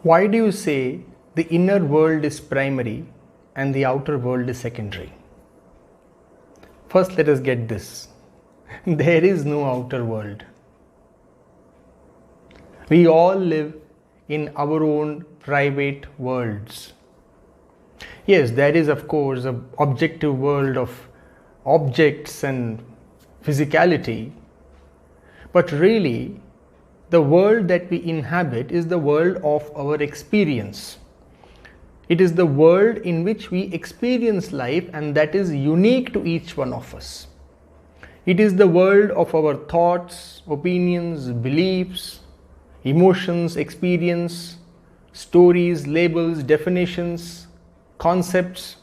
Why do you say the inner world is primary and the outer world is secondary? First, let us get this. There is no outer world. We all live in our own private worlds. Yes, there is of course an objective world of objects and physicality, but really the world that we inhabit is the world of our experience. It is the world in which we experience life, and that is unique to each one of us. It is the world of our thoughts, opinions, beliefs, emotions, experience, stories, labels, definitions, concepts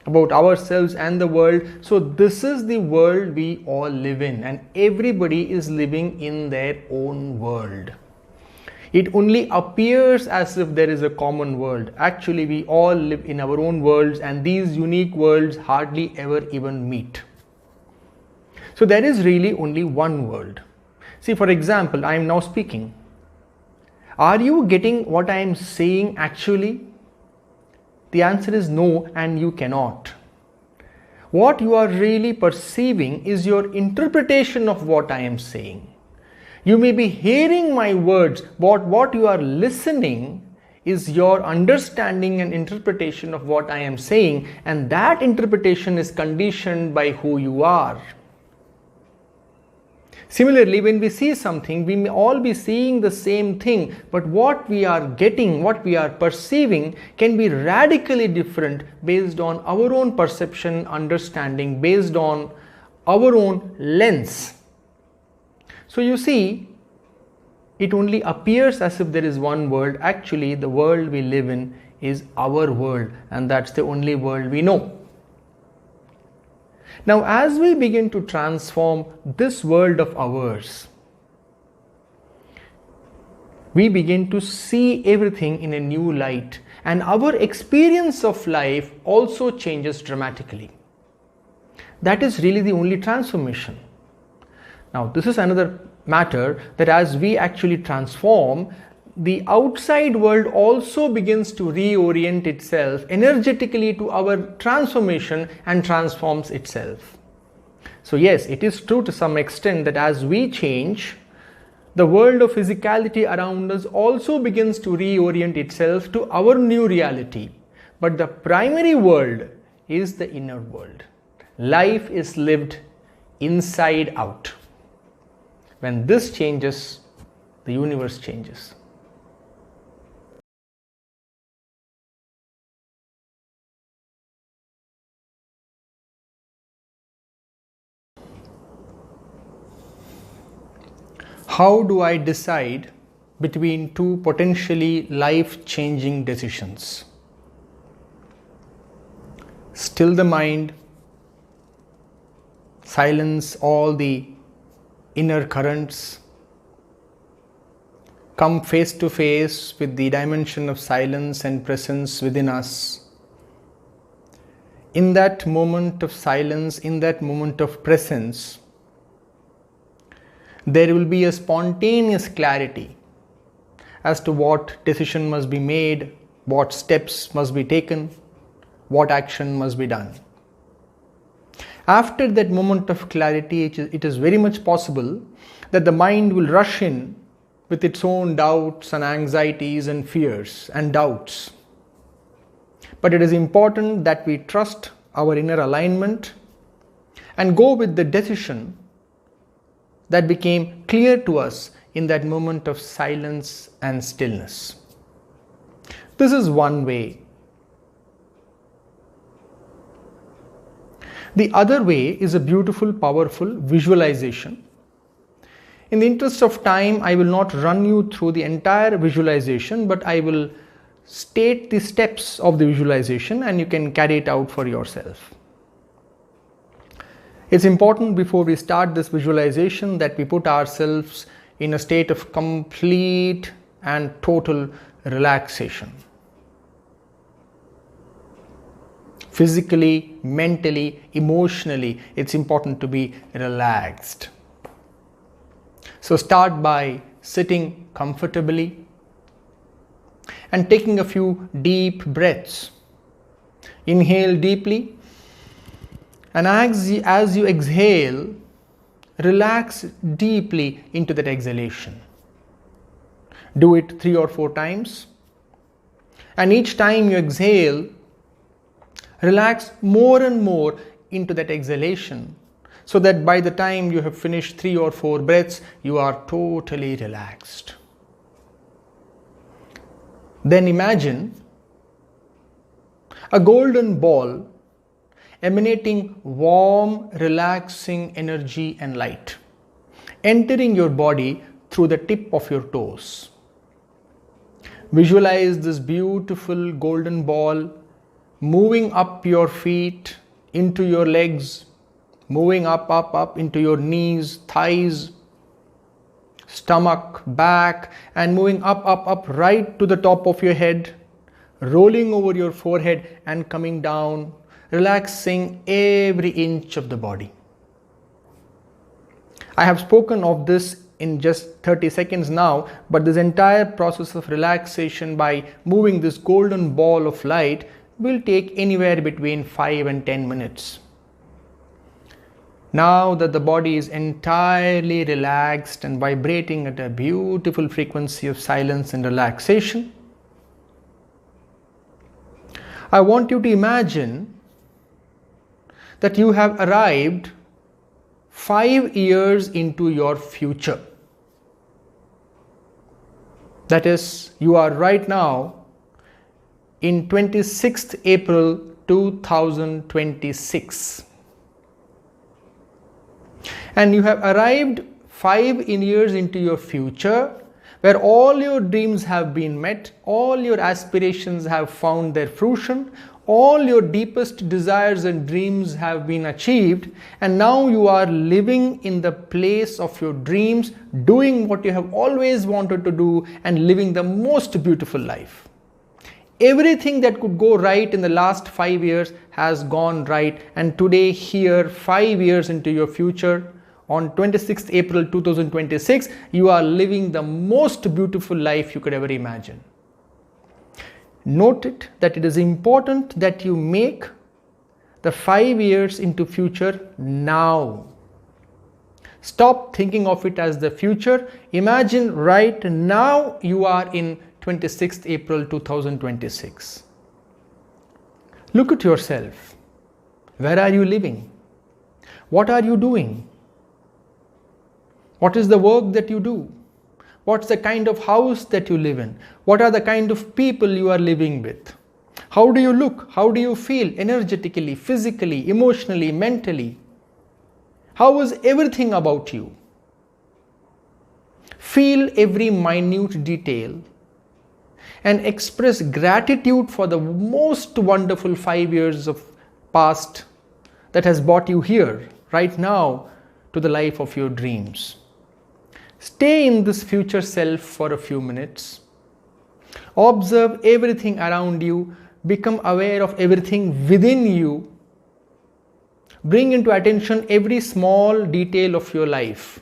about ourselves and the world. So this is the world we all live in, and everybody is living in their own world. It only appears as if there is a common world. Actually, we all live in our own worlds, and these unique worlds hardly ever even meet. So there is really only one world. See, for example, I am now speaking. Are you getting what I am saying actually? The answer is no, and you cannot. What you are really perceiving is your interpretation of what I am saying. You may be hearing my words, but what you are listening is your understanding and interpretation of what I am saying, and that interpretation is conditioned by who you are. Similarly, when we see something, we may all be seeing the same thing, but what we are getting, what we are perceiving can be radically different based on our own perception, understanding, based on our own lens. So you see, it only appears as if there is one world. Actually, the world we live in is our world, and that's the only world we know. Now, as we begin to transform this world of ours, we begin to see everything in a new light, and our experience of life also changes dramatically. That is really the only transformation. Now, this is another matter, that as we actually transform, the outside world also begins to reorient itself energetically to our transformation and transforms itself. So yes, it is true to some extent that as we change, the world of physicality around us also begins to reorient itself to our new reality. But the primary world is the inner world. Life is lived inside out. When this changes, the universe changes. How do I decide between two potentially life-changing decisions? Still the mind, silence all the inner currents, come face to face with the dimension of silence and presence within us. In that moment of silence, in that moment of presence, there will be a spontaneous clarity as to what decision must be made, what steps must be taken, what action must be done. After that moment of clarity, it is very much possible that the mind will rush in with its own doubts and anxieties and fears and doubts. But it is important that we trust our inner alignment and go with the decision that became clear to us in that moment of silence and stillness. This is one way. The other way is a beautiful, powerful visualization. In the interest of time, I will not run you through the entire visualization, but I will state the steps of the visualization and you can carry it out for yourself. It's important before we start this visualization that we put ourselves in a state of complete and total relaxation. Physically, mentally, emotionally, it's important to be relaxed. So start by sitting comfortably. and taking a few deep breaths. Inhale deeply, and as you exhale, relax deeply into that exhalation. Do it 3 or 4 times, and each time you exhale, relax more and more into that exhalation, so that by the time you have finished 3 or 4 breaths, you are totally relaxed. Then imagine a golden ball emanating warm, relaxing energy and light, entering your body through the tip of your toes. Visualize this beautiful golden ball moving up your feet, into your legs, moving up into your knees, thighs, stomach, back, and moving up right to the top of your head, rolling over your forehead and coming down, relaxing every inch of the body. I have spoken of this in just 30 seconds now, but this entire process of relaxation by moving this golden ball of light will take anywhere between 5 and 10 minutes. Now that the body is entirely relaxed and vibrating at a beautiful frequency of silence and relaxation, I want you to imagine that you have arrived 5 years into your future. That is, you are right now in 26th April 2026. And you have arrived 5 years into your future, where all your dreams have been met, all your aspirations have found their fruition, all your deepest desires and dreams have been achieved, and now you are living in the place of your dreams, doing what you have always wanted to do and living the most beautiful life. Everything that could go right in the last 5 years has gone right, and today here, 5 years into your future, on 26th April 2026, you are living the most beautiful life you could ever imagine. Note it that it is important that you make the 5 years into future now. Stop thinking of it as the future. Imagine right now you are in 26th April 2026. Look at yourself. Where are you living? What are you doing? What is the work that you do? What's the kind of house that you live in? What are the kind of people you are living with? How do you look? How do you feel energetically, physically, emotionally, mentally? How is everything about you? Feel every minute detail and express gratitude for the most wonderful 5 years of past that has brought you here, right now, to the life of your dreams. Stay in this future self for a few minutes. Observe everything around you. Become aware of everything within you. Bring into attention every small detail of your life.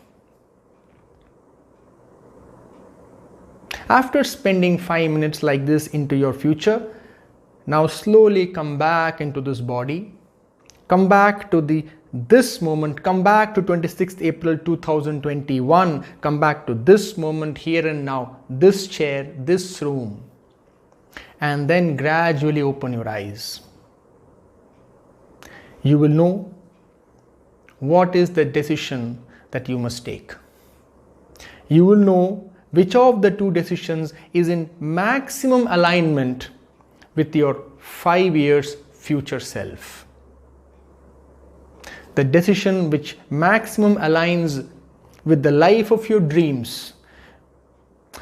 After spending 5 minutes like this into your future, now slowly come back into this body. Come back to this moment. Come back to 26th April 2021. Come back to this moment here and now, this chair, this room. And then gradually open your eyes. You will know what is the decision that you must take. You will know which of the two decisions is in maximum alignment with your 5 years future self. The decision which maximum aligns with the life of your dreams,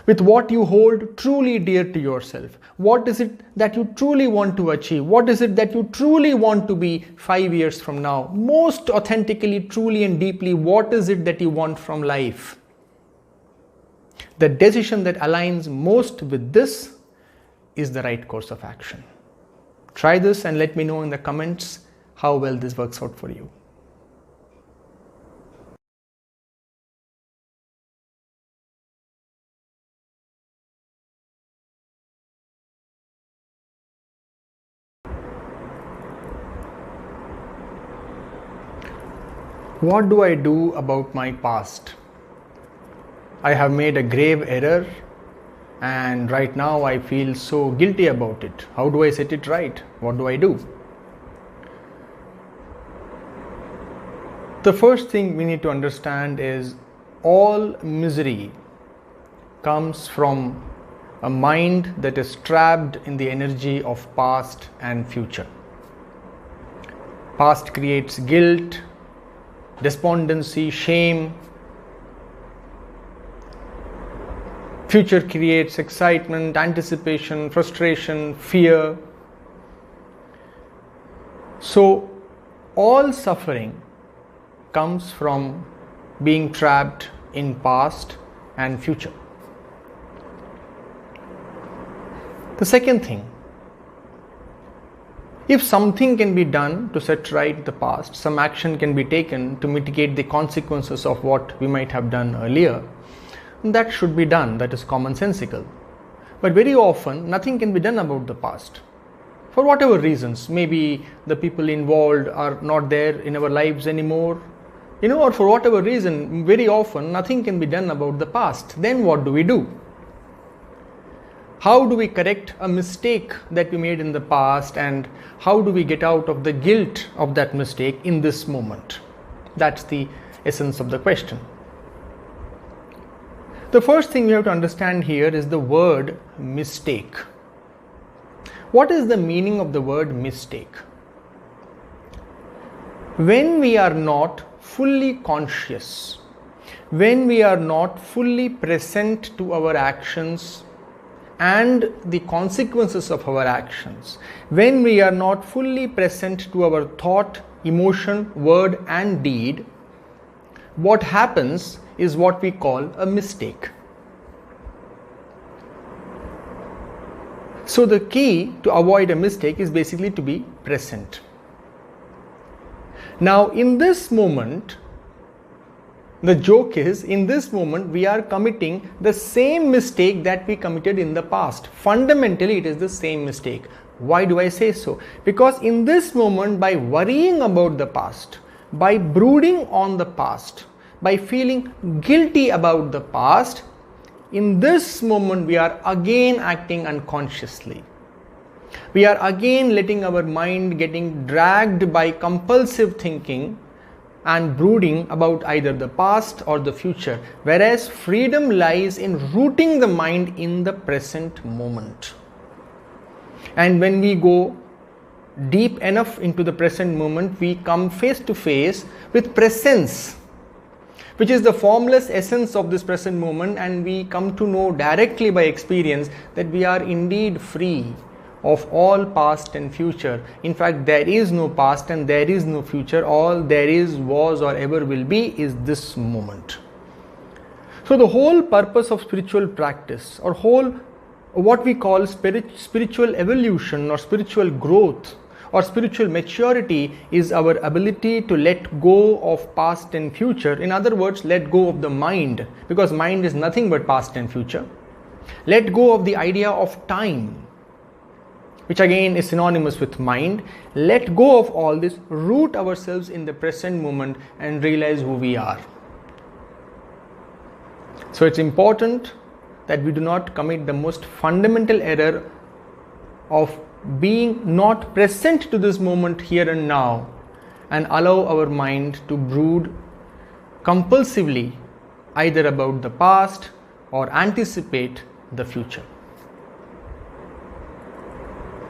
with what you hold truly dear to yourself. What is it that you truly want to achieve? What is it that you truly want to be 5 years from now? Most authentically, truly and deeply, what is it that you want from life? The decision that aligns most with this is the right course of action. Try this and let me know in the comments how well this works out for you. What do I do about my past? I have made a grave error and right now I feel so guilty about it. How do I set it right? What do I do? The first thing we need to understand is all misery comes from a mind that is trapped in the energy of past and future. Past creates guilt, despondency, shame. Future creates excitement, anticipation, frustration, fear. So, all suffering comes from being trapped in past and future. The second thing, if something can be done to set right the past, some action can be taken to mitigate the consequences of what we might have done earlier, that should be done. That is commonsensical. But very often, nothing can be done about the past. For whatever reasons, maybe the people involved are not there in our lives anymore, or for whatever reason, very often nothing can be done about the past. Then what do we do? How do we correct a mistake that we made in the past, and how do we get out of the guilt of that mistake in this moment? That's the essence of the question. The first thing we have to understand here is the word mistake. What is the meaning of the word mistake? When we are not fully conscious, when we are not fully present to our actions and the consequences of our actions, when we are not fully present to our thought, emotion, word and deed, what happens is what we call a mistake. So the key to avoid a mistake is basically to be present. Now in this moment, the joke is, in this moment we are committing the same mistake that we committed in the past. Fundamentally it is the same mistake. Why do I say so? Because in this moment, by worrying about the past, by brooding on the past, by feeling guilty about the past, in this moment we are again acting unconsciously. We are again letting our mind getting dragged by compulsive thinking and brooding about either the past or the future, whereas freedom lies in rooting the mind in the present moment. And when we go deep enough into the present moment, we come face to face with presence, which is the formless essence of this present moment, and we come to know directly by experience that we are indeed free of all past and future. In fact, there is no past and there is no future. All there is, was or ever will be is this moment. So the whole purpose of spiritual practice, or whole what we call spiritual evolution or spiritual growth or spiritual maturity, is our ability to let go of past and future. In other words, let go of the mind, because mind is nothing but past and future. Let go of the idea of time, which again is synonymous with mind. Let go of all this, root ourselves in the present moment and realize who we are. So it's important that we do not commit the most fundamental error of being not present to this moment here and now, and allow our mind to brood compulsively either about the past or anticipate the future.